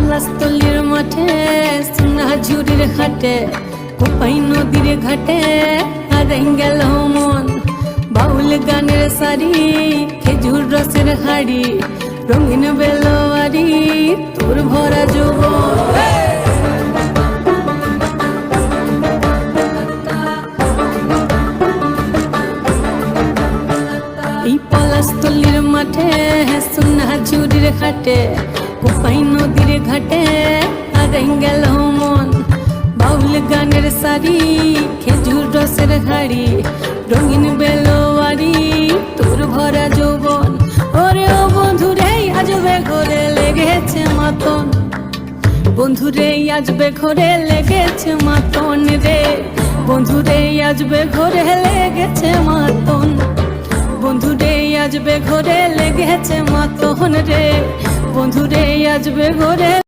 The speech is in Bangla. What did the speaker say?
পলাশতলির মাঠে সোনা ঝুড়ির হাটে কোপাই নদীর ঘাটে হারাই গেল মন বাউল গানের সারি খেজুর রসের হাড়ি রঙিন বেলোয়ারি তোর ভরা যৌবন এই পলাশতলির মাঠে সোনা ঝুড়ির হাটে কোপাই নদীর ঘাটে হারাই গেল মন বাউল গানের সারি খেজুর রসের হাড়ি রঙিন বেলোয়ারি তোর ভরা যৌবন ওরে ও বন্ধুরে আজবে ঘরে লেগেছে মাতন বন্ধুরে আজবে ঘরে লেগেছে মাতন রে বন্ধুরে আজবে ঘরে লেগেছে মাতন বন্ধুরে আজবে ঘরে লেগেছে মাতন রে বন্ধুরে আজবে ঘরে